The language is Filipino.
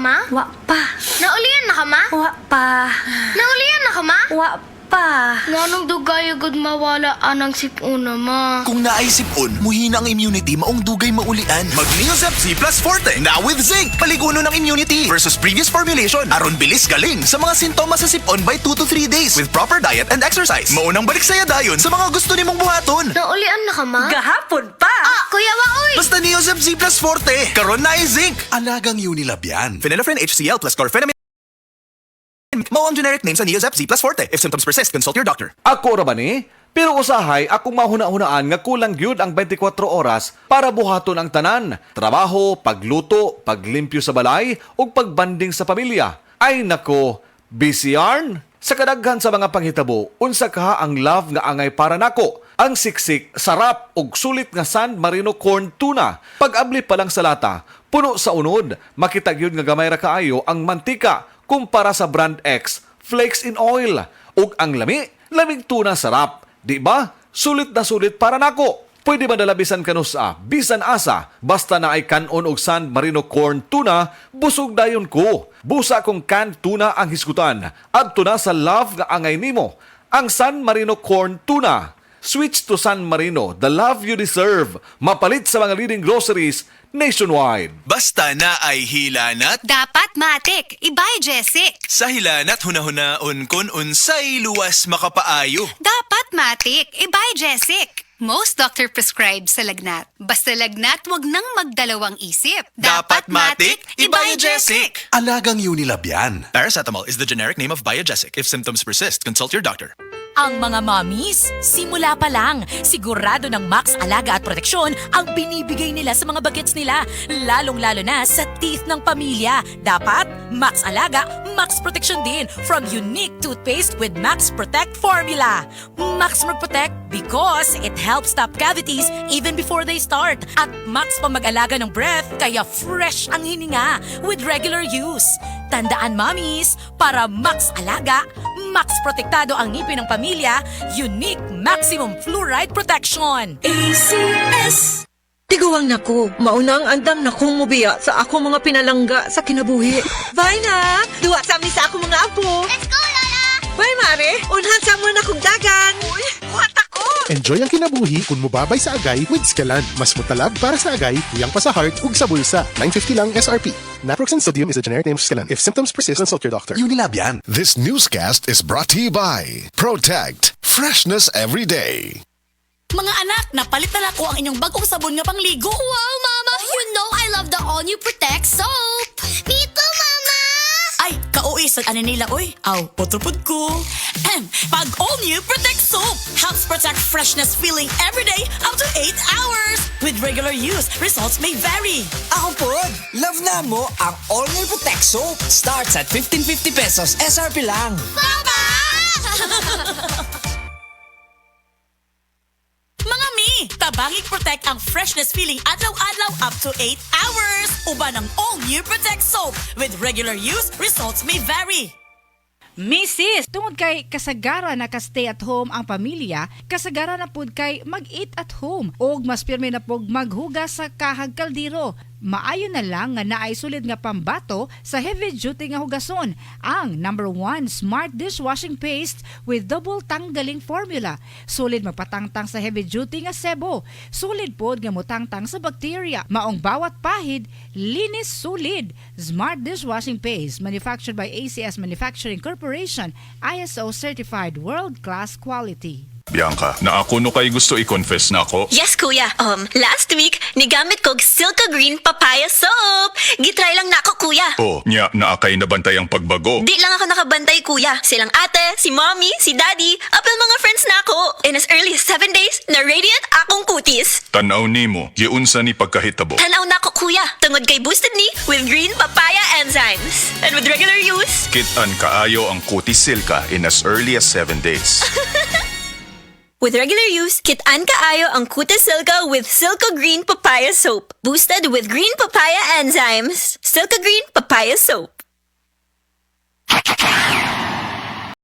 ma? Wa pa. Naulian na ka, ma? Wa pa. Naulian na ka, ma? Wa pa. Nganong dugay agad mawala anang sipuna, ma? Kung naisip-on, muhina ang immunity maong dugay maulian. Mag-Neosep Z Plus Forte, now with zinc. Paliguno ng immunity versus previous formulation. Aron bilis galing sa mga sintomas sa sipon by 2 to 3 days with proper diet and exercise. Maunang balik saya dayon sa mga gusto nimong buhaton. Naulian na ka, ma? Gahapon pa. Kuya Waoy! Basta Neosep Z Plus Forte, karon na ay zinc. Alagang Unilab yan. Phenylephrine HCl plus chlorphenamine. Mao ang generic name sa Neosep Z Plus Forte. If symptoms persist, consult your doctor. Ako ra ba ni? Pero usahay, akong mahuna-hunaan nga kulang gyud ang 24 oras para buhaton ang tanan. Trabaho, pagluto, paglimpyo sa balay, ug pagbanding sa pamilya. Ay nako, busy yarn? Sa kadaghan sa mga panghitabo, unsa ka ang love nga angay para nako? Ang siksik, sarap ug sulit nga San Marino corn tuna. Pag-abli pa lang sa lata, puno sa unod, makita gyud nga gamay ra kaayo ang mantika kumpara sa brand X, flakes in oil. Ug ang lamig tuna sarap. Di ba? Sulit na sulit para nako. Pwede ba nalabisan kano sa bisan asa, basta na ay kanon og San Marino corn tuna, busog dayon ko. Busa kong canned tuna ang hisgutan. Adto na sa love nga angay nimo, ang San Marino corn tuna. Switch to San Marino, the love you deserve. Mapalit sa mga leading groceries nationwide. Basta na ay hilanat. Dapat matik, ibay Jessic. Sa hilanat hunahuna-on kun unsay luwas makapaayo. Dapat matik, ibay Jessic. Most doctor prescribe sa lagnat. Basta lagnat, wag nang magdalawang isip. Dapat matik, Biogesic. Alagang Unilab yan. Paracetamol is the generic name of Biogesic. If symptoms persist, consult your doctor. Ang mga mommies, simula pa lang, sigurado ng Max Alaga at Proteksyon ang binibigay nila sa mga bagets nila, lalong-lalo na sa teeth ng pamilya. Dapat, Max Alaga, Max Proteksyon din from unique toothpaste with Max Protect formula. Max Protect because it helps stop cavities even before they start. At Max pa mag-alaga ng breath, kaya fresh ang hininga with regular use. Tandaan, mommies, para Max Alaga, Max Protektado ang ngipin ng pamilya, unique maximum fluoride protection. ACS! Tiguang nako, maunang andam na kong mubiya sa ako mga pinalangga sa kinabuhi. Bye na! Duwa sa amin sa ako mga apo. Let's go, Lola! Bye, Mare! Unhan sa mo na kong dagan. Uy, buhat ako! Enjoy ang kinabuhi kung mubabay sa agay with Scalan. Mas mutalab para sa agay, tuyang pa sa heart ug sa bulsa. 950 lang SRP. Naproxen sodium is a generic name of Scalan. If symptoms persist, consult your doctor. Unilab yan. This newscast is brought to you by Protect. Freshness every day. Mga anak, napalit na ako ang inyong bagong sabon nga pangligo. Wow, Mama! You know I love the all-new Protect soap! Me too, Mama! Ay, kauwi sa nila, oy. Aw, potropod ko. Pag all-new Protect Soap helps protect freshness feeling every day up to 8 hours. With regular use, results may vary. Ako po, love na mo ang All New Protect Soap. Starts at 1550 pesos, SRP lang. Papa! Mga mi, tabangig protect ang freshness feeling adlaw-adlaw up to 8 hours. Uban ang all-new Protect Soap. With regular use, results may vary. Mrs. Tungod kay kasagara na ka-stay at home ang pamilya, kasagara na pud kay mag-eat at home o mas pirmi na pud maghugas sa kahag kaldero. Maayo na lang nga naay sulid nga pambato sa heavy duty nga hugason, ang #1 Smart Dishwashing Paste with double tanggaling formula. Sulid magpatangtang sa heavy duty nga sebo. Sulid pod nga motangtang sa bacteria. Maong bawat pahid, linis sulid. Smart Dishwashing Paste, manufactured by ACS Manufacturing Corporation, ISO certified world-class quality. Bianca, na ako no kay gusto i-confess na ako. Yes, kuya. Last week, nigamit kog Silka Green Papaya Soap. Gitry lang na ako, kuya. Oh, nya naakay nabantay ang pagbago. Di lang ako nakabantay, kuya. Silang ate, si mommy, si daddy, apel mga friends na ako. In as early as 7 days, na radiant akong kutis. Tanaw nimo, giunsa ni pagkahitabo. Tanaw na ako, kuya. Tungod kay boosted ni with green papaya enzymes. And with regular use, Kit-an kaayo ang kutis silka in as early as 7 days. with regular use, kit-an kaayo ang Kutis Silka with Silka Green Papaya Soap. Boosted with green papaya enzymes. Silka Green Papaya Soap.